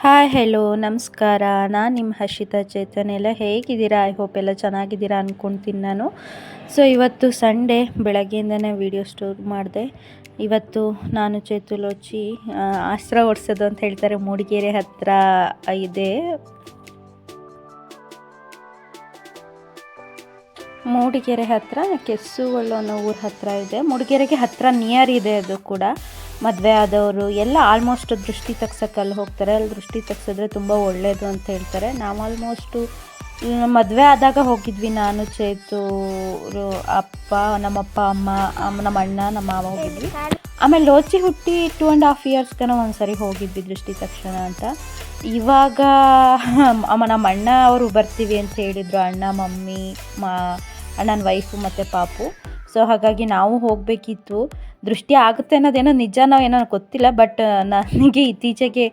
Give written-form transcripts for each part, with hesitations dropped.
Hi hello ನಮಸ್ಕಾರ. ನಾನು ನಿಮ್ಮ ಹರ್ಷಿತಾ ಚೇತನ್. ಎಲ್ಲ ಹೇಗಿದ್ದೀರಾ? ಐ ಹೋಪ್ ಎಲ್ಲ ಚೆನ್ನಾಗಿದ್ದೀರಾ ಅಂದ್ಕೊಳ್ತೀನಿ ನಾನು. ಸೊ ಇವತ್ತು ಸಂಡೇ, ಬೆಳಗ್ಗೆಯಿಂದನೇ ವೀಡಿಯೋ ಸ್ಟೋರ್ ಮಾಡಿದೆ. ಇವತ್ತು ನಾನು ಚೇತು ಲೋಚಿ ಆಸ್ತ್ರ ಓಡಿಸೋದು ಅಂತ ಹೇಳ್ತಾರೆ, ಮೂಡಿಗೆರೆ ಹತ್ತಿರ ಇದೆ. ಮೂಡಿಗೆರೆ ಹತ್ತಿರ ಕೆಸ್ಸುವಳ್ಳು ಅನ್ನೋ ಊರ ಹತ್ತಿರ ಇದೆ. ಮೂಡಿಗೆರೆಗೆ ಹತ್ತಿರ ನಿಯರ್ ಇದೆ. ಅದು ಕೂಡ ಮದುವೆ ಆದವರು ಎಲ್ಲ ಆಲ್ಮೋಸ್ಟ್ ದೃಷ್ಟಿ ತೆಗ್ಸೋಕ್ಕೆ ಅಲ್ಲಿ ಹೋಗ್ತಾರೆ. ಅಲ್ಲಿ ದೃಷ್ಟಿ ತೆಗ್ಸಿದ್ರೆ ತುಂಬ ಒಳ್ಳೆಯದು ಅಂತ ಹೇಳ್ತಾರೆ. ನಾವು ಆಲ್ಮೋಸ್ಟು ಮದುವೆ ಆದಾಗ ಹೋಗಿದ್ವಿ, ನಾನು ಚೇತು ಅಪ್ಪ, ನಮ್ಮಪ್ಪ, ಅಮ್ಮ, ನಮ್ಮ ಅಣ್ಣ, ನಮ್ಮ ಮಾವ ಹೋಗಿದ್ವಿ. ಆಮೇಲೆ ಲೋಚಿ ಹುಟ್ಟಿ 2.5 ಇಯರ್ಸ್ಗನ ಒಂದ್ಸರಿ ಹೋಗಿದ್ವಿ ದೃಷ್ಟಿ ತಕ್ಷಣ ಅಂತ. ಇವಾಗ ನಮ್ಮ ಅಣ್ಣ ಅವರು ಬರ್ತೀವಿ ಅಂತ ಹೇಳಿದರು, ಅಣ್ಣ, ಮಮ್ಮಿ, ಅಣ್ಣನ ವೈಫು ಮತ್ತು ಪಾಪು. ಸೊ ಹಾಗಾಗಿ ನಾವು ಹೋಗಬೇಕಿತ್ತು. ದೃಷ್ಟಿ ಆಗುತ್ತೆ ಅನ್ನೋದೇನೋ ನಿಜನೋ ಏನೋ ಗೊತ್ತಿಲ್ಲ, ಬಟ್ ನನಗೆ ಇತ್ತೀಚೆಗೆ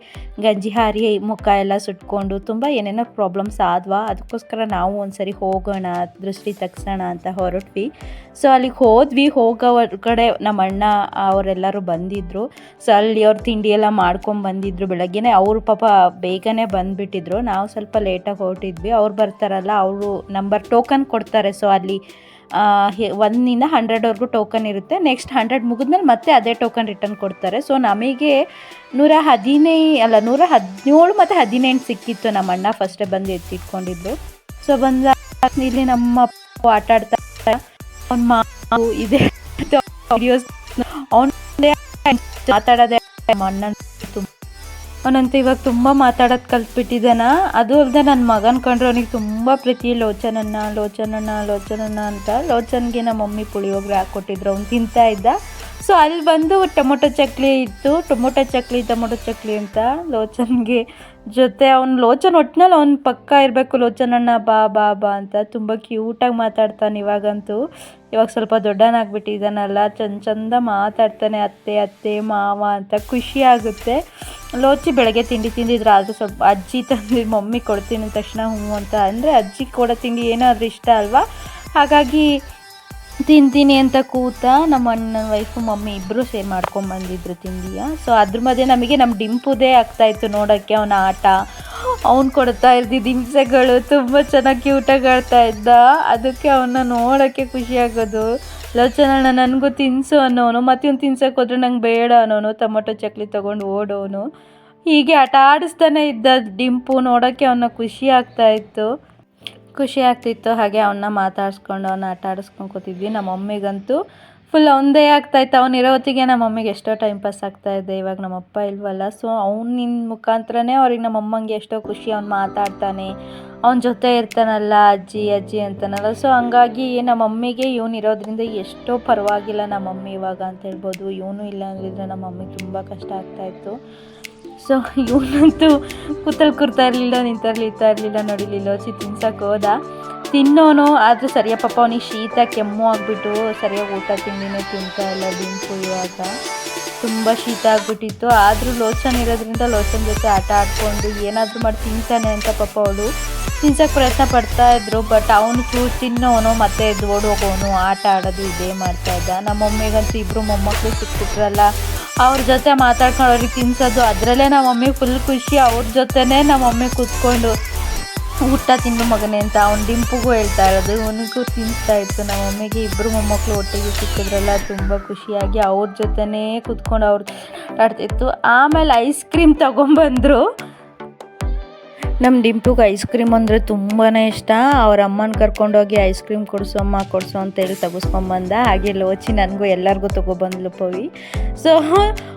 ಗಂಜಿ ಹಾರಿ ಮುಖ ಎಲ್ಲ ಸುಟ್ಕೊಂಡು ತುಂಬ ಏನೇನೋ ಪ್ರಾಬ್ಲಮ್ಸ್ ಆದ್ವಾ. ಅದಕ್ಕೋಸ್ಕರ ನಾವು ಒಂದ್ಸರಿ ಹೋಗೋಣ, ದೃಷ್ಟಿ ತೆಗ್ಸೋಣ ಅಂತ ಹೊರಟ್ವಿ. ಸೊ ಅಲ್ಲಿಗೆ ಹೋದ್ವಿ. ಹೋಗೋ ಹೊರಗಡೆ ನಮ್ಮ ಅಣ್ಣ ಅವರೆಲ್ಲರೂ ಬಂದಿದ್ದರು. ಸೊ ಅಲ್ಲಿ ಅವ್ರು ತಿಂಡಿ ಎಲ್ಲ ಮಾಡ್ಕೊಂಬಂದಿದ್ರು ಬೆಳಗ್ಗೆನೇ. ಅವರು ಪಾಪ ಬೇಗನೆ ಬಂದುಬಿಟ್ಟಿದ್ರು. ನಾವು ಸ್ವಲ್ಪ ಲೇಟಾಗಿ ಹೊರಟಿದ್ವಿ. ಅವ್ರು ಬರ್ತಾರಲ್ಲ, ಅವರು ಟೋಕನ್ ಕೊಡ್ತಾರೆ. ಸೊ ಅಲ್ಲಿ 1ಇಂದ 100ವರೆಗೂ ಟೋಕನ್ ಇರುತ್ತೆ. ನೆಕ್ಸ್ಟ್ 100 ಮುಗಿದ್ಮೇಲೆ ಮತ್ತೆ ಅದೇ ಟೋಕನ್ ರಿಟರ್ನ್ ಕೊಡ್ತಾರೆ. ಸೊ ನಮಗೆ 117 ಮತ್ತು 18 ಸಿಕ್ಕಿತ್ತು. ನಮ್ಮ ಅಣ್ಣ ಫಸ್ಟೇ ಬಂದು ಎತ್ತಿಟ್ಕೊಂಡಿದ್ರು. ಸೊ ಬಂದ ಇಲ್ಲಿ ನಮ್ಮ ಆಟ ಆಡ್ತಾ ಅವ್ನ ಇದೆ ವಿಡಿಯೋಸ್ ಮಾತಾಡೋದೇ ಅಣ್ಣ. ಅವನಂತೂ ಇವಾಗ ತುಂಬ ಮಾತಾಡೋದು ಕಲ್ತ್ಬಿಟ್ಟಿದ್ದಾನ. ಅದು ಅಲ್ಲದೆ ನನ್ನ ಮಗನ ಕಂಡ್ರೆ ಅವನಿಗೆ ತುಂಬ ಪ್ರೀತಿ. ಲೋಚನಣ್ಣ ಅಂತ. ಲೋಚನ್ಗೆ ನಮ್ಮ ಮಮ್ಮಿ ಪುಳಿಯೋಗರೆ ಹಾಕ್ಕೊಟ್ಟಿದ್ರು, ಅವ್ನು ತಿಂತಾ ಇದ್ದ. ಸೊ ಅಲ್ಲಿ ಬಂದು ಟೊಮೊಟೊ ಚಕ್ಲಿ ಇತ್ತು, ಟೊಮೊಟೊ ಚಕ್ಲಿ ಅಂತ ಲೋಚನ್ಗೆ ಜೊತೆ ಲೋಚನ್ ಒಟ್ಟಿನಲ್ಲಿ ಅವ್ನ ಪಕ್ಕ ಇರಬೇಕು. ಲೋಚನಣ್ಣ ಬಾ ಬಾ ಬಾ ಅಂತ ತುಂಬ ಕ್ಯೂಟಾಗಿ ಮಾತಾಡ್ತಾನೆ. ಇವಾಗ ಸ್ವಲ್ಪ ದೊಡ್ಡನಾಗ್ಬಿಟ್ಟಿದ್ದಾನಲ್ಲ, ಚಂದ ಮಾತಾಡ್ತಾನೆ. ಅತ್ತೆ ಮಾವ ಅಂತ ಖುಷಿ ಆಗುತ್ತೆ. ಲೋಚಿ ಬೆಳಗ್ಗೆ ತಿಂಡಿ ತಿಂದಿದ್ರು, ಆದರೂ ಸ್ವಲ್ಪ ಅಜ್ಜಿ ತಂದು ಮಮ್ಮಿ ಕೊಡ್ತೀನಿ ತಕ್ಷಣ ಹ್ಞೂ ಅಂತ ಅಂದರೆ, ಅಜ್ಜಿ ಕೊಡೋ ತಿಂಡಿ ಏನಾದರೂ ಇಷ್ಟ ಅಲ್ವಾ, ಹಾಗಾಗಿ ತಿಂತೀನಿ ಅಂತ ಕೂತ. ನಮ್ಮ ಅಣ್ಣನ ವೈಫು ಮಮ್ಮಿ ಇಬ್ಬರು ಸೇರಿ ಮಾಡ್ಕೊಂಬಂದಿದ್ರು ತಿಂಡಿಯ. ಸೊ ಅದ್ರ ಮಧ್ಯೆ ನಮಗೆ ನಮ್ಮ ಡಿಂಪುದೇ ಆಗ್ತಾಯಿತ್ತು ನೋಡೋಕ್ಕೆ. ಅವನ ಆಟ, ಅವ್ನು ಕೊಡ್ತಾ ಇದ್ದಿದ್ದು ಹಿಂಸೆಗಳು ತುಂಬ ಚೆನ್ನಾಗಿ ಕ್ಯೂಟಾಗಿ ಆಡ್ತಾ ಇದ್ದ. ಅದಕ್ಕೆ ಅವನ್ನ ನೋಡೋಕ್ಕೆ ಖುಷಿಯಾಗೋದು. ಲೋಚನಣ್ಣ ನನಗೂ ತಿನ್ನಿಸು ಅನ್ನೋನು, ಮತ್ತೆ ಇವ್ನು ತಿನ್ಸೋಕೆ ಹೋದ್ರೆ ನಂಗೆ ಬೇಡ ಅನ್ನೋನು, ಟೊಮೊಟೊ ಚಕ್ಲಿ ತೊಗೊಂಡು ಓಡೋನು. ಹೀಗೆ ಆಟ ಆಡಿಸ್ತಾನೆ ಇದ್ದ ಡಿಂಪು. ನೋಡೋಕ್ಕೆ ಅವನ್ನ ಖುಷಿ ಆಗ್ತಿತ್ತು. ಹಾಗೆ ಅವನ್ನ ಮಾತಾಡಿಸ್ಕೊಂಡು ಅವನ್ನ ಆಟ ಆಡಿಸ್ಕೊಂಡು ಕೂತಿದ್ವಿ. ನಮ್ಮ ಮಮ್ಮಿಗಂತೂ ಫುಲ್ ಅವನದೇ ಆಗ್ತಾಯಿತ್ತು. ಅವನಿರೋ ಹೊತ್ತಿಗೆ ನಮ್ಮ ಮಮ್ಮಿಗೆ ಎಷ್ಟೋ ಟೈಮ್ ಪಾಸ್ ಆಗ್ತಾಯಿದೆ. ಇವಾಗ ನಮ್ಮಪ್ಪ ಇಲ್ವಲ್ಲ, ಸೊ ಅವನಿನ ಮುಖಾಂತರನೇ ಅವ್ರಿಗೆ ನಮ್ಮ ಅಮ್ಮಂಗೆ ಎಷ್ಟೋ ಖುಷಿ. ಅವ್ನು ಮಾತಾಡ್ತಾನೆ, ಅವನ ಜೊತೆ ಇರ್ತಾನಲ್ಲ, ಅಜ್ಜಿ ಅಂತಾನಲ್ಲ. ಸೊ ಹಂಗಾಗಿ ನಮ್ಮ ಮಮ್ಮಿಗೆ ಇವನು ಇರೋದ್ರಿಂದ ಎಷ್ಟೋ ಪರವಾಗಿಲ್ಲ ನಮ್ಮ ಮಮ್ಮಿ ಇವಾಗ ಅಂತ ಹೇಳ್ಬೋದು. ಇವನು ಇಲ್ಲ ಅಂದಿದ್ರೆ ನಮ್ಮ ಮಮ್ಮಿಗೆ ತುಂಬ ಕಷ್ಟ ಆಗ್ತಾಯಿತ್ತು. ಸೊ ಇವನಂತೂ ಕೂರ್ತಾ ಇರಲಿಲ್ಲ, ನಿಂತಿರ್ತಾ ಇರಲಿಲ್ಲ. ನೋಡಿ ಲೋಚಿ ತಿನ್ಸಕ್ಕೆ ಹೋದ, ತಿನ್ನೋನು. ಆದರೆ ಸರಿಯಾಗಿ ಪಾಪ ಅವನಿಗೆ ಶೀತ ಕೆಮ್ಮು ಆಗಿಬಿಟ್ಟು ಸರಿಯಾಗಿ ಊಟ ತಿಂಡಿನೇ ತಿಂತಾ ಇಲ್ಲ ಡಿಂಪು. ಇವಾಗ ತುಂಬ ಶೀತ ಆಗಿಬಿಟ್ಟಿತ್ತು. ಆದರೂ ಲೋಚನ್ ಇರೋದ್ರಿಂದ ಲೋಚನ್ ಜೊತೆ ಆಟ ಆಡಿಕೊಂಡು ಏನಾದರೂ ಮಾಡಿ ತಿಂತಾನೆ ಅಂತ ಪಾಪ ಅವಳು ತಿನ್ಸೋಕ್ಕೆ ಪ್ರಯತ್ನ ಪಡ್ತಾಯಿದ್ರು. ಬಟ್ ಅವನು ಚೂರು ತಿನ್ನೋನು ಮತ್ತೆ ಎದ್ದು ಓಡೋಗೋನು, ಆಟ ಆಡೋದು ಇದೇ ಮಾಡ್ತಾಯಿದ್ದ. ನಮ್ಮ ಮಮ್ಮಿಗಂತೂ ಇಬ್ಬರು ಮೊಮ್ಮಕ್ಕಳು ಸಿಕ್ಬಿಟ್ರಲ್ಲ, ಅವ್ರ ಜೊತೆ ಮಾತಾಡ್ಕೊಂಡು ಅವ್ರಿಗೆ ತಿನ್ಸೋದು, ಅದರಲ್ಲೇ ನಮ್ಮ ಮಮ್ಮಿ ಫುಲ್ ಖುಷಿ. ಅವ್ರ ಜೊತೆನೇ ನಮ್ಮ ಮಮ್ಮಿ ಕೂತ್ಕೊಂಡು ಊಟ ತಿನ್ನು ಮಗನೇ ಅಂತ ಅವ್ನು ಡಿಂಪುಗೂ ಹೇಳ್ತಾ ಇರೋದು, ಇವನಿಗೂ ತಿನ್ನಿಸ್ತಾ ಇತ್ತು. ನಮ್ಮ ಮಮ್ಮಿಗೆ ಇಬ್ಬರು ಮೊಮ್ಮಕ್ಕಳು ಒಟ್ಟಿಗೆ ಸಿಕ್ಕಿದ್ರಲ್ಲ, ತುಂಬ ಖುಷಿಯಾಗಿ ಅವ್ರ ಜೊತೆನೇ ಕೂತ್ಕೊಂಡು ಅವ್ರು ಆಡ್ತಿತ್ತು. ಆಮೇಲೆ ಐಸ್ ಕ್ರೀಮ್ ತೊಗೊಂಬಂದರು. ನಮ್ಮ ಡಿಂಪುಗೆ ಐಸ್ ಕ್ರೀಮ್ ಅಂದರೆ ತುಂಬಾ ಇಷ್ಟ. ಅವ್ರ ಅಮ್ಮನ ಕರ್ಕೊಂಡೋಗಿ ಐಸ್ ಕ್ರೀಮ್ ಕೊಡಿಸು ಅಂತೇಳಿ ತೆಗೆಸ್ಕೊಂಬಂದ. ಹಾಗೆ ಲೋಚಿ ನನಗೂ ಎಲ್ಲರಿಗೂ ತೊಗೊಬಂದ್ಲು ಪವಿ. ಸೊ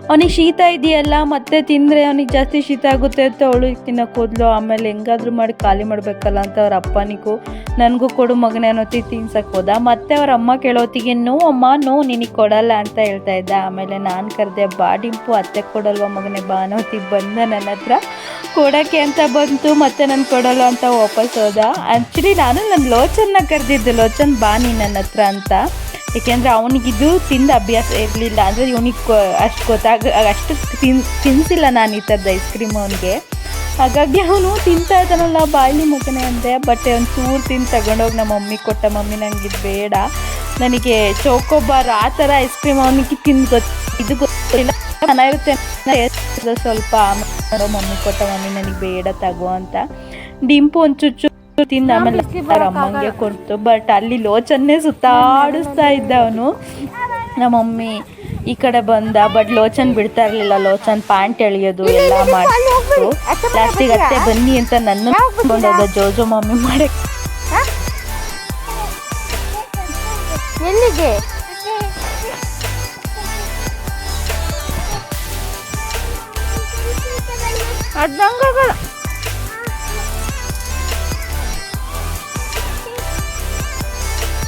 ಅವನಿಗೆ ಶೀತ ಇದೆಯಲ್ಲ, ಮತ್ತೆ ತಿಂದರೆ ಅವನಿಗೆ ಜಾಸ್ತಿ ಶೀತ ಆಗುತ್ತೆ ಅಂತ ಅವಳು ತಿನ್ನೋಕೆ ಹೋದ್ಲು. ಆಮೇಲೆ ಹೆಂಗಾದ್ರೂ ಮಾಡಿ ಖಾಲಿ ಮಾಡಬೇಕಲ್ಲ ಅಂತ ಅವ್ರ ಅಪ್ಪನಿಗೂ ನನಗೂ ಕೊಡು ಮಗನೇ ಅನ್ನೋತಿ ತಿನ್ಸಕ್ಕೆ ಹೋದ. ಮತ್ತೆ ಅವ್ರ ಅಮ್ಮ ಕೇಳೋತ್ತಿಗೆ ನೋ ಅಮ್ಮ ನೋ ನಿನಗೆ ಕೊಡಲ್ಲ ಅಂತ ಹೇಳ್ತಾ ಇದ್ದ. ಆಮೇಲೆ ನಾನು ಕರೆದೆ, ಬಾ ಡಿಂಪು ಅತ್ತೆ ಕೊಡಲ್ವ ಮಗನೇ ಬಾ ಅನ್ನೋತಿ ಬಂದ. ನನ್ನ ಹತ್ರ ಕೊಡೋಕ್ಕೆ ಅಂತ ಬಂತು, ಮತ್ತೆ ನಾನು ಕೊಡಲ್ಲ ಅಂತ ವಾಪಸ್ ಹೋದ. ಆ್ಯಕ್ಚುಲಿ ನಾನು ನನ್ನ ಲೋಚನ್ನ ಕರೆದಿದ್ದು, ಲೋಚನ್ ಬಾ ನೀ ನನ್ನ ಹತ್ರ ಅಂತ. ಏಕೆಂದರೆ ಅವನಿಗಿದು ತಿಂದು ಅಭ್ಯಾಸ ಇರಲಿಲ್ಲ. ಅಂದರೆ ಇವನಿಗೆ ಅಷ್ಟು ತಿನ್ನಿಸಿಲ್ಲ ನಾನು ಈ ಥರದ ಐಸ್ ಕ್ರೀಮ್ ಅವನಿಗೆ. ಹಾಗಾಗಿ ಅವನು ತಿಂತಾ ಇದ್ದಾನಲ್ಲ ಬಾಯಲ್ಲಿ ಮಗನೇ ಅಂದೆ. ಬಟ್ ಅವ್ನು ಚೂರು ತಿಂದು ತಗೊಂಡೋಗಿ ನಮ್ಮ ಮಮ್ಮಿ ಕೊಟ್ಟ. ಮಮ್ಮಿ ನನಗೆ ಇದು ಬೇಡ, ನನಗೆ ಚೋಕೋಬಾರ್ ಆ ಥರ ಐಸ್ ಕ್ರೀಮ್ ಅವನಿಗೆ ತಿಂದು ಇದು ಗೊತ್ತಿಲ್ಲ ಚೆನ್ನಾಗಿರುತ್ತೆ ಸ್ವಲ್ಪ ಮಮ್ಮಿ ಕೊಟ್ಟ, ಮಮ್ಮಿ ನನಗೆ ಬೇಡ ತಗೋ ಅಂತ. ಡಿಂಪು ಒಂದು ಚುಚ್ಚು ತಿಂದ ಆಮೇಲೆ ಅವ್ರ ಅಮ್ಮಂಗೆ ಕೊಡ್ತು. ಬಟ್ ಅಲ್ಲಿ ಲೋಚನ್ನೇ ಸುತ್ತಾಡಿಸ್ತಾ ಇದ್ದ ಅವನು. ನಮ್ಮ ಮಮ್ಮಿ ಈ ಕಡೆ ಬಂದ, ಬಟ್ ಲೋಚನ್ ಬಿಡ್ತಾ ಇರಲಿಲ್ಲ. ಲೋಚನ್ ಪ್ಯಾಂಟ್ ಎಳೆಯೋದು ಎಲ್ಲ ಮಾಡ್ತಿತ್ತು. ಲಾಸ್ಟಿಗೆ ಅತ್ತೆ ಬನ್ನಿ ಅಂತ ನನ್ನ ಕೊಂಡೋದ ಜೋಜೋ ಮಮ್ಮಿ ಮಾಡಕ್ಕೆ. ಎಲ್ಲಿಗೆ ಅದಂಗಾಗಲ್ಲ.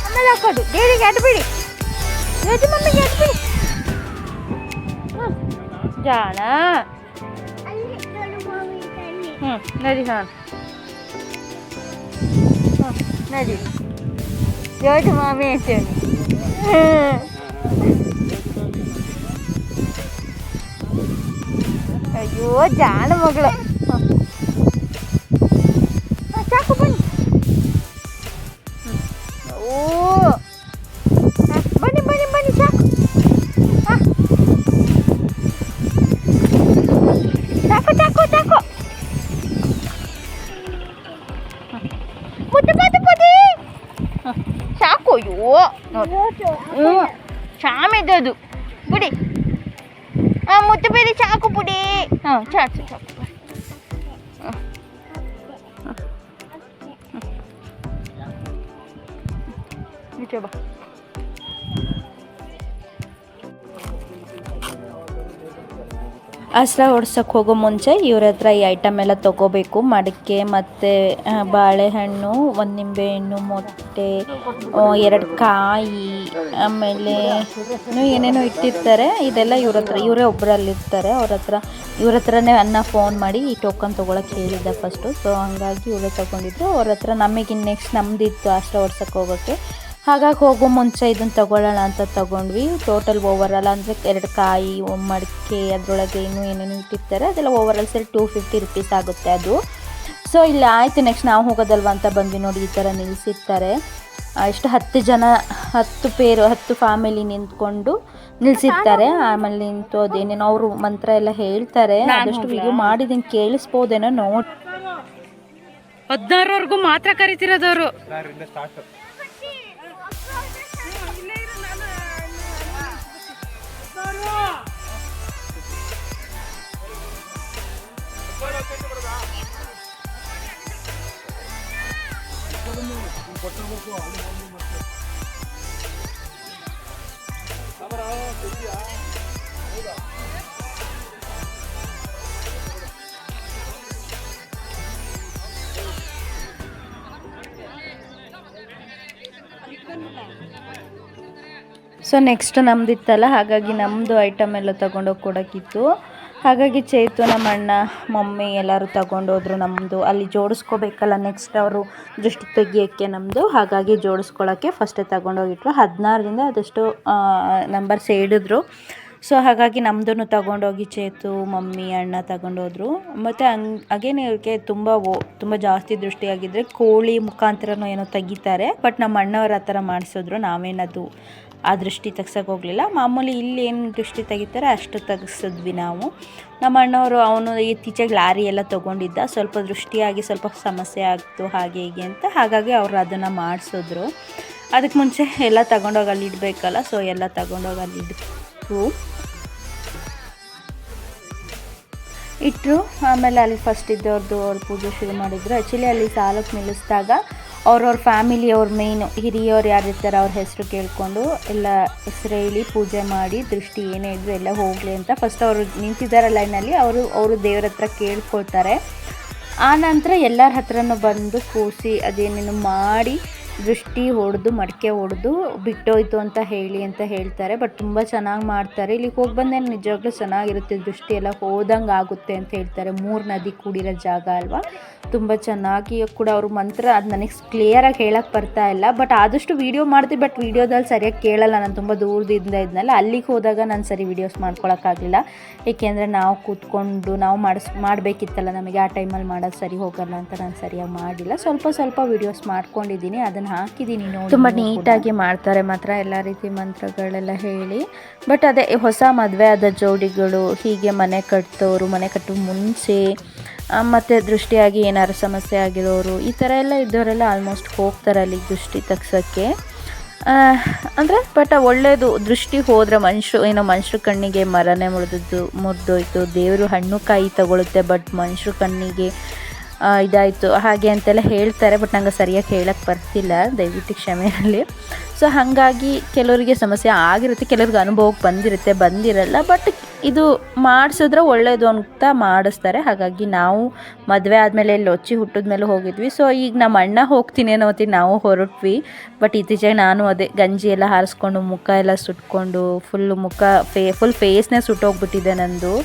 ಆಮೇಲೆ ಹಾಕೋದು ಡೇರಿಗೆ ಅಡ್ಬಿಡಿ, ಯೋಜಿ ಮಮ್ಮಿಗೆ ಅಡ್ಬಿಡಿ. ಜಾಣ ನಡಿ. ಹಾಂ ನಡಿ, ಯೋಜಿ ಮಾಮಿ ಅಂತೇಳಿ. ಅಯ್ಯೋ ಜಾಣ ಮಗಳು. ಚಾಕು ಬನ್ನಿ. ಓ ಬನ್ನಿ ಬನ್ನಿ ಬನ್ನಿ, ಚಾಕು ಚಾಕು ಚಾಕು ಚಾಕು. ಮುದ್ದೆ ಮುದ್ದೆ ಮುದ್ದೆ ಚಾಕು. ಅಯ್ಯೋ ನೋಡಿ, ಶಾಮಿದದು ಬಿಡಿ. ಮುದ್ದೆ ಬೇರೆ ಚಾಕು ಬಿಡಿ. ಹಾಂ ಚಾಕು ಚಾಕು. ಬಾ. ಹಸ್ರ ಹೊಡ್ಸೋಕ್ಕೆ ಹೋಗೋ ಮುಂಚೆ ಇವ್ರ ಹತ್ರ ಈ ಐಟಮ್ ಎಲ್ಲ ತೊಗೋಬೇಕು. ಮಡಿಕೆ ಮತ್ತು ಬಾಳೆಹಣ್ಣು, ಒಂದು ನಿಂಬೆಹಣ್ಣು, ಮೊಟ್ಟೆ, 2 ಕಾಯಿ, ಆಮೇಲೆ ಇನ್ನೂ ಏನೇನೋ ಇಟ್ಟಿರ್ತಾರೆ. ಇದೆಲ್ಲ ಇವರೇ ಒಬ್ಬರಲ್ಲಿರ್ತಾರೆ. ಇವ್ರ ಹತ್ರನೇ ಅನ್ನ ಫೋನ್ ಮಾಡಿ ಈ ಟೋಕನ್ ತೊಗೊಳಕ್ಕೆ ಹೇಳಿದ್ದೆ ಫಸ್ಟು. ಸೊ ಹಂಗಾಗಿ ಇವರೇ ತೊಗೊಂಡಿದ್ರು. ಅವ್ರ ಹತ್ರ ನಮಗೆ ನೆಕ್ಸ್ಟ್ ನಮ್ಮದಿತ್ತು ಹಸ್ರ ಹೊಡ್ಸೋಕ್ಕೆ ಹೋಗೋಕ್ಕೆ. ಹಾಗಾಗಿ ಹೋಗೋ ಮುಂಚೆ ಇದನ್ನು ತೊಗೊಳ್ಳೋಣ ಅಂತ ತೊಗೊಂಡ್ವಿ. ಟೋಟಲ್ ಓವರಾಲ್ ಅಂದರೆ 2 ಕಾಯಿ, ಮಡಿಕೆ, ಅದರೊಳಗೆ ಇನ್ನೂ ಏನೇನು ಇಟ್ಟಿರ್ತಾರೆ ಅದೆಲ್ಲ ಓವರಾಲ್ ಸೇರಿ 250 ರೂಪೀಸ್ ಆಗುತ್ತೆ ಅದು. ಸೊ ಇಲ್ಲಿ ಆಯಿತು, ನೆಕ್ಸ್ಟ್ ನಾವು ಹೋಗೋದಲ್ವ ಅಂತ ಬಂದ್ವಿ. ನೋಡಿ ಈ ಥರ ನಿಲ್ಲಿಸಿರ್ತಾರೆ. ಎಷ್ಟು 10 ಫ್ಯಾಮಿಲಿ ನಿಂತ್ಕೊಂಡು ನಿಲ್ಲಿಸಿರ್ತಾರೆ. ಆಮೇಲೆ ನಿಂತು ಅದೇನೇನೋ ಅವರು ಮಂತ್ರ ಎಲ್ಲ ಹೇಳ್ತಾರೆ. ಆದಷ್ಟು ವಿಡಿಯೋ ಮಾಡಿದ್ದೀನಿ, ಕೇಳಿಸ್ಬೋದೇನೋ ನೋಡಿ. 16ವರೆಗೂ ಮಾತ್ರ ಕರಿತಿರೋದವರು. ಸೊ ನೆಕ್ಸ್ಟ್ ನಮ್ಮದಿತ್ತಲ್ಲ, ಹಾಗಾಗಿ ನಮ್ಮದು ಐಟಮ್ ಎಲ್ಲ ತೊಗೊಂಡೋಗಿ ಕೊಡೋಕ್ಕಿತ್ತು. ಹಾಗಾಗಿ ಚೇತು, ನಮ್ಮ ಅಣ್ಣ, ಮಮ್ಮಿ ಎಲ್ಲರೂ ತಗೊಂಡೋದ್ರು. ನಮ್ಮದು ಅಲ್ಲಿ ಜೋಡಿಸ್ಕೋಬೇಕಲ್ಲ, ನೆಕ್ಸ್ಟ್ ಅವರು ದೃಷ್ಟಿ ತೆಗಿಯೋಕ್ಕೆ ನಮ್ಮದು. ಹಾಗಾಗಿ ಜೋಡಿಸ್ಕೊಳ್ಳೋಕ್ಕೆ ಫಸ್ಟೇ ತಗೊಂಡೋಗಿಟ್ರು. 16ರಿಂದ ಅದಷ್ಟು ನಂಬರ್ಸ್ ಹೇಳಿದ್ರು. ಸೊ ಹಾಗಾಗಿ ನಮ್ಮದನ್ನು ತಗೊಂಡೋಗಿ ಚೇತು, ಮಮ್ಮಿ, ಅಣ್ಣ ತಗೊಂಡೋದ್ರು. ಮತ್ತು ಹಾಗೇನೆ ಇವ್ರಿಗೆ ತುಂಬ ಜಾಸ್ತಿ ದೃಷ್ಟಿಯಾಗಿದ್ದರೆ ಕೋಳಿ ಮುಖಾಂತರನೂ ಏನೋ ತೆಗಿತಾರೆ. ಬಟ್ ನಮ್ಮ ಅಣ್ಣವ್ರು ಆ ಥರ ಮಾಡಿಸಿದ್ರು. ನಾವೇನದು ಆ ದೃಷ್ಟಿ ತೆಗ್ಸೋಕೆ ಹೋಗಲಿಲ್ಲ. ಮಾಮೂಲಿ ಇಲ್ಲಿ ಏನು ದೃಷ್ಟಿ ತೆಗಿತಾರೆ ಅಷ್ಟು ತೆಗೆಸಿದ್ವಿ ನಾವು. ನಮ್ಮ ಅಣ್ಣವರು ಅವನು ಇತ್ತೀಚೆಗೆ ಲಾರಿ ಎಲ್ಲ ತೊಗೊಂಡಿದ್ದ, ಸ್ವಲ್ಪ ದೃಷ್ಟಿಯಾಗಿ ಸ್ವಲ್ಪ ಸಮಸ್ಯೆ ಆಗ್ತು ಹಾಗೆ ಹೀಗೆ ಅಂತ. ಹಾಗಾಗಿ ಅವರು ಅದನ್ನು ಮಾಡಿಸಿದ್ರು. ಅದಕ್ಕೆ ಮುಂಚೆ ಎಲ್ಲ ತಗೊಂಡೋಗಿ ಅಲ್ಲಿ ಇಡಬೇಕಲ್ಲ, ಸೊ ಎಲ್ಲ ತಗೊಂಡೋಗಿ ಅಲ್ಲಿ ಇಟ್ಟರು. ಆಮೇಲೆ ಅಲ್ಲಿ ಫಸ್ಟ್ ಇದ್ದವ್ರದ್ದು ಅವ್ರು ಪೂಜೆ ಶುರು ಮಾಡಿದ್ರು. ಆ್ಯಕ್ಚುಲಿ ಅಲ್ಲಿ ಸಾಲಕ್ಕೆ ನಿಲ್ಲಿಸಿದಾಗ ಅವ್ರವ್ರ ಫ್ಯಾಮಿಲಿಯವ್ರ ಮೇಯ್ನು ಹಿರಿಯವ್ರು ಯಾರಿರ್ತಾರೆ ಅವ್ರ ಹೆಸರು ಕೇಳಿಕೊಂಡು ಎಲ್ಲ ಹೆಸರು ಹೇಳಿ ಪೂಜೆ ಮಾಡಿ ದೃಷ್ಟಿ ಏನೇ ಇದ್ದರೂ ಎಲ್ಲ ಹೋಗಲಿ ಅಂತ ಫಸ್ಟ್ ಅವರು ನಿಂತಿದ್ದಾರೆ ಲೈನಲ್ಲಿ. ಅವರು ದೇವ್ರ ಹತ್ರ ಕೇಳ್ಕೊಳ್ತಾರೆ. ಆನಂತರ ಎಲ್ಲರ ಹತ್ರನೂ ಬಂದು ಕೂರಿಸಿ ಅದೇನೇನು ಮಾಡಿ ದೃಷ್ಟಿ ಹೊಡೆದು ಮಡಿಕೆ ಹೊಡೆದು ಬಿಟ್ಟೋಯ್ತು ಅಂತ ಹೇಳ್ತಾರೆ. ಬಟ್ ತುಂಬ ಚೆನ್ನಾಗಿ ಮಾಡ್ತಾರೆ. ಇಲ್ಲಿಗೆ ಹೋಗಿ ಬಂದೇನು ನಿಜವಾಗ್ಲೂ ಚೆನ್ನಾಗಿರುತ್ತೆ, ದೃಷ್ಟಿ ಎಲ್ಲ ಹೋದಂಗೆ ಆಗುತ್ತೆ ಅಂತ ಹೇಳ್ತಾರೆ. 3 ನದಿ ಕೂಡಿರೋ ಜಾಗ ಅಲ್ವಾ, ತುಂಬ ಚೆನ್ನಾಗಿ ಕೂಡ ಅವರು ಮಂತ್ರ ಅದು ನನಗೆ ಕ್ಲಿಯರಾಗಿ ಹೇಳೋಕ್ಕೆ ಬರ್ತಾ ಇಲ್ಲ. ಬಟ್ ಆದಷ್ಟು ವೀಡಿಯೋ ಮಾಡ್ತೀವಿ, ಬಟ್ ವೀಡಿಯೋದಲ್ಲಿ ಸರಿಯಾಗಿ ಕೇಳಲ್ಲ. ನಾನು ತುಂಬ ದೂರದಿಂದ ಇದ್ನಲ್ಲ, ಅಲ್ಲಿಗೆ ಹೋದಾಗ ನಾನು ಸರಿ ವೀಡಿಯೋಸ್ ಮಾಡ್ಕೊಳಕ್ಕಾಗಲಿಲ್ಲ. ಏಕೆಂದರೆ ನಾವು ಕೂತ್ಕೊಂಡು ನಾವು ಮಾಡಬೇಕಿತ್ತಲ್ಲ, ನಮಗೆ ಆ ಟೈಮಲ್ಲಿ ಮಾಡೋದು ಸರಿ ಹೋಗಲ್ಲ ಅಂತ ನಾನು ಸರಿಯಾಗಿ ಮಾಡಿಲ್ಲ. ಸ್ವಲ್ಪ ವೀಡಿಯೋಸ್ ಮಾಡ್ಕೊಂಡಿದ್ದೀನಿ. ಅದನ್ನು ಹಾಕಿದ್ದೀನಿ ನೋಡಿ. ತುಂಬ ನೀಟಾಗಿ ಮಾಡ್ತಾರೆ ಮಾತ್ರ ಎಲ್ಲ ರೀತಿ ಮಂತ್ರಗಳೆಲ್ಲ ಹೇಳಿ. ಬಟ್ ಅದೇ ಹೊಸ ಮದುವೆ ಆದ ಜೋಡಿಗಳು ಹೀಗೆ ಮನೆ ಕಟ್ಟೋರು, ಮನೆ ಕಟ್ಟೋ ಮುಂಚೆ ಮತ್ತು ದೃಷ್ಟಿಯಾಗಿ ಏನಾದ್ರು ಸಮಸ್ಯೆ ಆಗಿರೋರು ಈ ಥರ ಎಲ್ಲ ಇದ್ದವರೆಲ್ಲ ಆಲ್ಮೋಸ್ಟ್ ಹೋಗ್ತಾರೆ ಅಲ್ಲಿಗೆ ದೃಷ್ಟಿ ತೆಗ್ಸೋಕ್ಕೆ. ಅಂದರೆ ಬಟ್ ಒಳ್ಳೆಯದು, ದೃಷ್ಟಿ ಹೋದರೆ ಮನುಷ್ಯರ ಕಣ್ಣಿಗೆ ಮರನೇ ಮುರಿದೋಯ್ತು, ದೇವರು ಹಣ್ಣು ಕಾಯಿ ತಗೊಳುತ್ತೆ, ಬಟ್ ಮನುಷ್ಯರ ಕಣ್ಣಿಗೆ ಇದಾಯಿತು ಹಾಗೆ ಅಂತೆಲ್ಲ ಹೇಳ್ತಾರೆ. ಬಟ್ ನಂಗೆ ಸರಿಯಾಗಿ ಹೇಳಕ್ಕೆ ಬರ್ತಿಲ್ಲ, ದಯವಿಟ್ಟು ಕ್ಷಮೆ ಇರಲಿ. ಸೊ ಹಾಗಾಗಿ ಕೆಲವರಿಗೆ ಸಮಸ್ಯೆ ಆಗಿರುತ್ತೆ, ಕೆಲವ್ರಿಗೆ ಅನುಭವಕ್ಕೆ ಬಂದಿರಲ್ಲ. ಬಟ್ ಇದು ಮಾಡಿಸಿದ್ರೆ ಒಳ್ಳೆಯದು ಅಂತ ಮಾಡಿಸ್ತಾರೆ. ಹಾಗಾಗಿ ನಾವು ಮದುವೆ ಆದಮೇಲೆ ಲೊಚ್ಚಿ ಹುಟ್ಟಿದ ಮೇಲೆ ಹೋಗಿದ್ವಿ. ಸೊ ಈಗ ನಮ್ಮ ಅಣ್ಣ ಹೋಗ್ತೀನಿ ಅನ್ನೋ ಹೊತ್ತಿಗೆ ನಾವು ಹೊರಟ್ವಿ. ಬಟ್ ಇತ್ತೀಚೆಗೆ ನಾನು ಅದೇ ಗಂಜಿ ಎಲ್ಲ ಹಾರಿಸ್ಕೊಂಡು ಮುಖ ಎಲ್ಲ ಸುಟ್ಕೊಂಡು ಫುಲ್ ಫೇಸ್ನೇ ಸುಟ್ಟೋಗ್ಬಿಟ್ಟಿದೆ ನಂದು.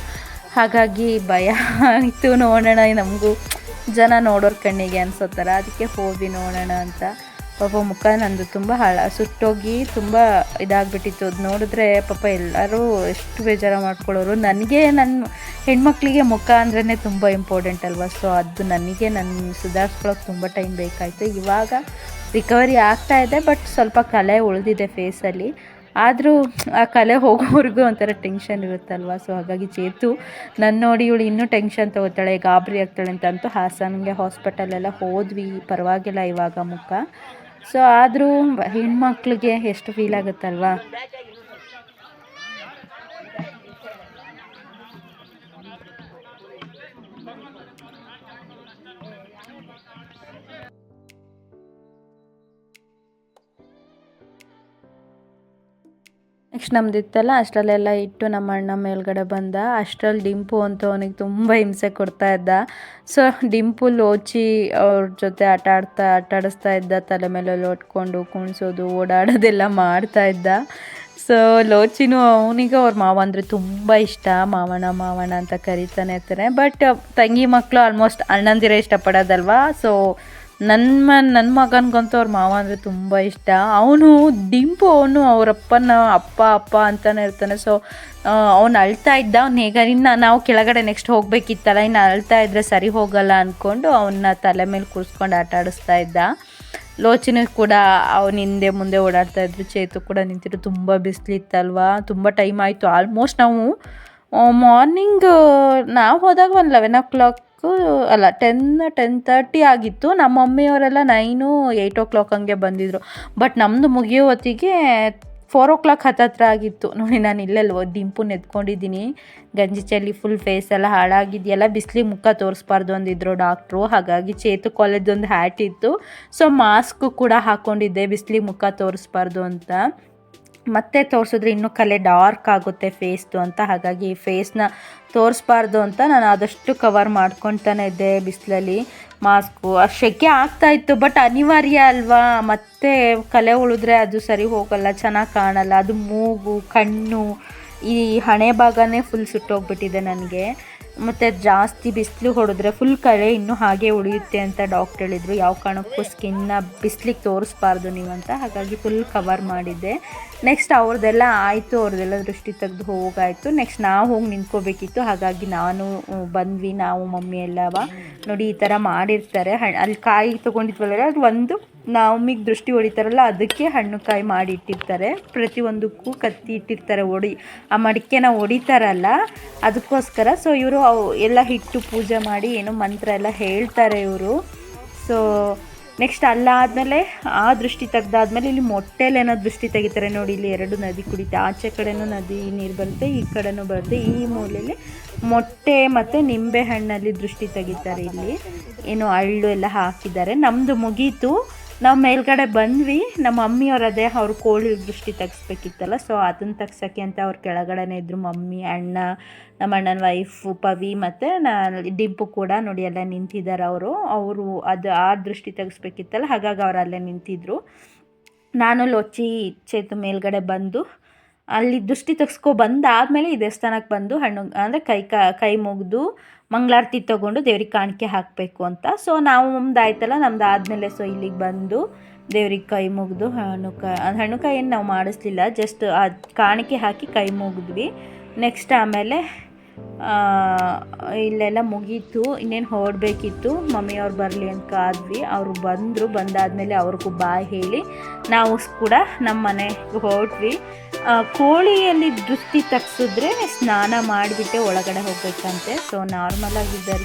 ಹಾಗಾಗಿ ಭಯ ಆಯಿತು, ನೋಡೋಣ ನಮಗೂ ಜನ ನೋಡೋರ ಕಣ್ಣಿಗೆ ಅನ್ಸೋ ಥರ, ಅದಕ್ಕೆ ಹೋಗಿ ನೋಡೋಣ ಅಂತ. ಪಾಪ ಮುಖ ನಂದು ತುಂಬ ಸುಟ್ಟೋಗಿ ತುಂಬ ಇದಾಗ್ಬಿಟ್ಟಿತ್ತು. ಅದು ನೋಡಿದ್ರೆ ಪಾಪ ಎಲ್ಲರೂ ಎಷ್ಟು ಬೇಜಾರು ಮಾಡ್ಕೊಳ್ಳೋರು. ನನಗೆ ನನ್ನ ಹೆಣ್ಮಕ್ಳಿಗೆ ಮುಖ ಅಂದ್ರೇ ತುಂಬ ಇಂಪಾರ್ಟೆಂಟ್ ಅಲ್ವಾ. ಸೊ ಅದು ನನಗೆ ಸುಧಾರಿಸ್ಕೊಳ್ಳೋಕೆ ತುಂಬ ಟೈಮ್ ಬೇಕಾಯಿತು. ಇವಾಗ ರಿಕವರಿ ಆಗ್ತಾಯಿದೆ, ಬಟ್ ಸ್ವಲ್ಪ ಕಲೆ ಉಳಿದಿದೆ ಫೇಸಲ್ಲಿ. ಆದರೂ ಆ ಕಲೆ ಹೋಗೋವರೆಗೂ ಒಂಥರ ಟೆನ್ಷನ್ ಇರುತ್ತಲ್ವ. ಸೊ ಹಾಗಾಗಿ ಚೇತು ನನ್ನ ನೋಡಿ ಇವಳು ಇನ್ನೂ ಟೆನ್ಷನ್ ತೊಗೋತಾಳೆ, ಗಾಬರಿ ಆಗ್ತಾಳೆ ಅಂತಂತೂ ಹಾಸನ್ಗೆ ಹಾಸ್ಪಿಟಲೆಲ್ಲ ಹೋದ್ವಿ, ಪರವಾಗಿಲ್ಲ ಇವಾಗ ಮುಖ. ಸೊ ಆದರೂ ಹೆಣ್ಮಕ್ಳಿಗೆ ಎಷ್ಟು ಫೀಲ್ ಆಗುತ್ತಲ್ವಾ. ನೆಕ್ಸ್ಟ್ ನಮ್ದಿತ್ತಲ್ಲ ಅಷ್ಟರಲ್ಲೆಲ್ಲ ಇಟ್ಟು ನಮ್ಮ ಅಣ್ಣ ಮೇಲ್ಗಡೆ ಬಂದ. ಅಷ್ಟರಲ್ಲಿ ಡಿಂಪು ಅಂತ ಅವನಿಗೆ ತುಂಬ ಹಿಂಸೆ ಕೊಡ್ತಾ ಇದ್ದ. ಸೊ ಡಿಂಪು ಲೋಚಿ ಅವ್ರ ಜೊತೆ ಆಟಾಡಿಸ್ತಾ ಇದ್ದ, ತಲೆ ಮೇಲೆ ಲೋಟ್ಕೊಂಡು ಕುಣಿಸೋದು ಓಡಾಡೋದೆಲ್ಲ ಮಾಡ್ತಾ ಇದ್ದ. ಸೊ ಲೋಚಿನೂ ಅವನಿಗೆ ಅವ್ರ ಮಾವ ಅಂದರೆ ತುಂಬ ಇಷ್ಟ, ಮಾವಣ್ಣ ಅಂತ ಕರಿತಾನೆ ಇರ್ತಾನೆ. ಬಟ್ ತಂಗಿ ಮಕ್ಕಳು ಆಲ್ಮೋಸ್ಟ್ ಅಣ್ಣಂದಿರೇ ಇಷ್ಟಪಡೋದಲ್ವಾ. ಸೊ ನನ್ನ ಮಗನಿಗಂತೂ ಅವ್ರ ಮಾವ ಅಂದರೆ ತುಂಬ ಇಷ್ಟ. ಡಿಂಪು ಅವರಪ್ಪನ ಅಪ್ಪ ಅಂತಾನೆ ಇರ್ತಾನೆ. ಸೊ ಅವ್ನು ಅಳ್ತಾ ಇದ್ದ, ಅವ್ನು ಹೇಗಾರು ಇನ್ನು ನಾವು ಕೆಳಗಡೆ ನೆಕ್ಸ್ಟ್ ಹೋಗಬೇಕಿತ್ತಲ್ಲ, ಇನ್ನು ಅಳ್ತಾ ಇದ್ದರೆ ಸರಿ ಹೋಗಲ್ಲ ಅಂದ್ಕೊಂಡು ಅವನ್ನ ತಲೆ ಮೇಲೆ ಕೂರಿಸ್ಕೊಂಡು ಆಟ ಆಡಿಸ್ತಾ ಇದ್ದ. ಲೋಚನೆ ಕೂಡ ಅವನ ಹಿಂದೆ ಮುಂದೆ ಓಡಾಡ್ತಾ ಇದ್ರು. ಚೇತು ಕೂಡ ನಿಂತಿದ್ರು. ತುಂಬ ಬಿಸಿಲಿತ್ತಲ್ವಾ, ತುಂಬ ಟೈಮ್ ಆಯಿತು. ಆಲ್ಮೋಸ್ಟ್ ನಾವು ಮಾರ್ನಿಂಗ್ ನಾವು ಹೋದಾಗ ಒಂದು 11 o'clock ಅಲ್ಲ 10:30 ಆಗಿತ್ತು. ನಮ್ಮ ಮಮ್ಮಿಯವರೆಲ್ಲ 9, 8 o'clock ಹಂಗೆ ಬಂದಿದ್ದರು. ಬಟ್ ನಮ್ಮದು ಮುಗಿಯೋ ಹೊತ್ತಿಗೆ 4 o'clock ಹತ್ತತ್ರ ಆಗಿತ್ತು. ನೋಡಿ ನಾನು ಇಲ್ಲೆಲ್ಲ ಡಿಂಪುನ ಎತ್ಕೊಂಡಿದ್ದೀನಿ, ಗಂಜಿ ಚೆಲ್ಲಿ ಫುಲ್ ಫೇಸ್ ಎಲ್ಲ ಹಾಳಾಗಿದೆಯಲ್ಲ, ಬಿಸಿಲಿಗೆ ಮುಖ ತೋರಿಸ್ಬಾರ್ದು ಅಂದಿದ್ರು ಡಾಕ್ಟ್ರು. ಹಾಗಾಗಿ ಚೇತು ಕಾಲೇಜೊಂದು ಹ್ಯಾಟ್ ಇತ್ತು. ಸೊ ಮಾಸ್ಕು ಕೂಡ ಹಾಕ್ಕೊಂಡಿದ್ದೆ, ಬಿಸಿಲಿಗೆ ಮುಖ ತೋರಿಸ್ಬಾರ್ದು ಅಂತ. ಮತ್ತೆ ತೋರಿಸಿದ್ರೆ ಇನ್ನೂ ಕಲೆ ಡಾರ್ಕ್ ಆಗುತ್ತೆ ಫೇಸ್ದು ಅಂತ. ಹಾಗಾಗಿ ಫೇಸ್ನ ತೋರಿಸ್ಬಾರ್ದು ಅಂತ ನಾನು ಆದಷ್ಟು ಕವರ್ ಮಾಡ್ಕೊತಾನೆ ಇದ್ದೆ ಬಿಸಿಲಲ್ಲಿ. ಮಾಸ್ಕು ಶೆಕೆ ಆಗ್ತಾಯಿತ್ತು, ಬಟ್ ಅನಿವಾರ್ಯ ಅಲ್ವಾ. ಮತ್ತೆ ಕಲೆ ಉಳಿದ್ರೆ ಅದು ಸರಿ ಹೋಗಲ್ಲ, ಚೆನ್ನಾಗಿ ಕಾಣಲ್ಲ. ಅದು ಮೂಗು, ಕಣ್ಣು, ಈ ಹಣೆ ಭಾಗನೇ ಫುಲ್ ಸುಟ್ಟೋಗ್ಬಿಟ್ಟಿದೆ ನನಗೆ. ಮತ್ತು ಜಾಸ್ತಿ ಬಿಸಿಲು ಹೊಡೆದ್ರೆ ಫುಲ್ ಕಲೆ ಇನ್ನೂ ಹಾಗೆ ಉಳಿಯುತ್ತೆ ಅಂತ ಡಾಕ್ಟ್ರ್ ಹೇಳಿದರು. ಯಾವ ಕಾರಣಕ್ಕೂ ಸ್ಕಿನ್ನ ಬಿಸಿಲಿಗೆ ತೋರಿಸ್ಬಾರ್ದು ನೀವು ಅಂತ. ಹಾಗಾಗಿ ಫುಲ್ ಕವರ್ ಮಾಡಿದ್ದೆ. ನೆಕ್ಸ್ಟ್ ಅವ್ರದ್ದೆಲ್ಲ ಆಯಿತು, ಅವ್ರದ್ದೆಲ್ಲ ದೃಷ್ಟಿ ತೆಗೆದು ಹೋಗಾಯಿತು. ನೆಕ್ಸ್ಟ್ ನಾವು ಹೋಗಿ ನಿಂತ್ಕೋಬೇಕಿತ್ತು. ಹಾಗಾಗಿ ಬಂದ್ವಿ, ನಾವು ಮಮ್ಮಿ ಎಲ್ಲವ ನೋಡಿ ಈ ಥರ ಮಾಡಿರ್ತಾರೆ. ಅಲ್ಲಿ ಕಾಯಿ ತೊಗೊಂಡಿದ್ವಲ್ಲ, ಅದು ಒಂದು ನಮಗೆ ದೃಷ್ಟಿ ಹೊಡಿತಾರಲ್ಲ ಅದಕ್ಕೆ ಹಣ್ಣು ಕಾಯಿ ಮಾಡಿ ಇಟ್ಟಿರ್ತಾರೆ. ಪ್ರತಿಯೊಂದಕ್ಕೂ ಕತ್ತಿ ಇಟ್ಟಿರ್ತಾರೆ, ಆ ಮಡಿಕೆನ ಹೊಡಿತಾರಲ್ಲ ಅದಕ್ಕೋಸ್ಕರ. ಸೊ ಇವರು ಎಲ್ಲ ಇಟ್ಟು ಪೂಜೆ ಮಾಡಿ ಏನೋ ಮಂತ್ರ ಎಲ್ಲ ಹೇಳ್ತಾರೆ ಇವರು. ಸೊ ನೆಕ್ಸ್ಟ್ ಅಲ್ಲಾದಮೇಲೆ ಆ ದೃಷ್ಟಿ ತೆಗ್ದಾದ್ಮೇಲೆ ಇಲ್ಲಿ ಮೊಟ್ಟೆಲೇನೋ ದೃಷ್ಟಿ ತೆಗಿತಾರೆ ನೋಡಿ. ಇಲ್ಲಿ 2 ನದಿ ಕುಡಿತೆ, ಆಚೆ ಕಡೆನೂ ನದಿ ನೀರು ಬರುತ್ತೆ, ಈ ಕಡೆನೂ ಬರುತ್ತೆ. ಈ ಮೂಲೆಯಲ್ಲಿ ಮೊಟ್ಟೆ ಮತ್ತು ನಿಂಬೆ ಹಣ್ಣಲ್ಲಿ ದೃಷ್ಟಿ ತೆಗಿತಾರೆ. ಇಲ್ಲಿ ಏನೋ ಅಳ್ಳು ಎಲ್ಲ ಹಾಕಿದ್ದಾರೆ. ನಮ್ಮದು ಮುಗೀತು, ನಾವು ಮೇಲ್ಗಡೆ ಬಂದ್ವಿ. ನಮ್ಮ ಮಮ್ಮಿಯವರದೇ ಅವ್ರು ಕೋಳಿ ದೃಷ್ಟಿ ತೆಗಿಸ್ಬೇಕಿತ್ತಲ್ಲ, ಸೊ ಅದನ್ನು ತೆಗ್ಸೋಕ್ಕೆ ಅಂತ ಅವ್ರು ಕೆಳಗಡೆನೇ ಇದ್ದರು. ಮಮ್ಮಿ, ಅಣ್ಣ, ನಮ್ಮ ಅಣ್ಣನ ವೈಫು ಪವಿ ಮತ್ತು ಡಿಂಪು ಕೂಡ ನೋಡಿ ಎಲ್ಲ ನಿಂತಿದ್ದಾರೆ. ಅವರು ಅದು ಆ ದೃಷ್ಟಿ ತೆಗಿಸ್ಬೇಕಿತ್ತಲ್ಲ, ಹಾಗಾಗಿ ಅವ್ರು ಅಲ್ಲೇ ನಿಂತಿದ್ದರು. ನಾನು ಲೊಚ್ಚಿ ಚೇತು ಮೇಲ್ಗಡೆ ಬಂದು ಅಲ್ಲಿ ದೃಷ್ಟಿ ಬಂದಾದಮೇಲೆ ಈ ದೇವಸ್ಥಾನಕ್ಕೆ ಬಂದು ಹಣ್ಣು ಅಂದರೆ ಕೈ ಮುಗಿದು ಮಂಗಳಾರತಿ ತೊಗೊಂಡು ದೇವ್ರಿಗೆ ಕಾಣಿಕೆ ಹಾಕಬೇಕು ಅಂತ. ಸೊ ನಾವು ನಮ್ದು ಆಯ್ತಲ್ಲ, ನಮ್ದು ಆದಮೇಲೆ ಸೊ ಇಲ್ಲಿಗೆ ಬಂದು ದೇವ್ರಿಗೆ ಕೈ ಮುಗಿದು ಹಣ್ಣುಕಾಯಿ ಏನು ನಾವು ಮಾಡಿಸ್ಲಿಲ್ಲ, ಜಸ್ಟ್ ಅದು ಕಾಣಿಕೆ ಹಾಕಿ ಕೈ ಮುಗಿದ್ವಿ. ನೆಕ್ಸ್ಟ್ ಆಮೇಲೆ ಇಲ್ಲೆಲ್ಲ ಮುಗೀತು. ಇನ್ನೇನು ಹೊರಡಬೇಕಿತ್ತು. ಮಮ್ಮಿಯವ್ರು ಬರಲಿ ಅಂತ ಕಾದ್ವಿ. ಅವರು ಬಂದರು. ಬಂದಾದಮೇಲೆ ಅವ್ರಿಗೂ ಬಾಯ್ ಹೇಳಿ ನಾವು ಕೂಡ ನಮ್ಮ ಮನೆಗೆ ಹೊರಟ್ವಿ. ಕೋಳಿಯಲ್ಲಿ ದೃಷ್ಟಿ ತಗ್ಸಿದ್ರೆ ಸ್ನಾನ ಮಾಡಿಬಿಟ್ಟೆ ಒಳಗಡೆ ಹೋಗ್ಬೇಕಂತೆ. ಸೊ ನಾರ್ಮಲಾಗಿದ್ದಾರೆ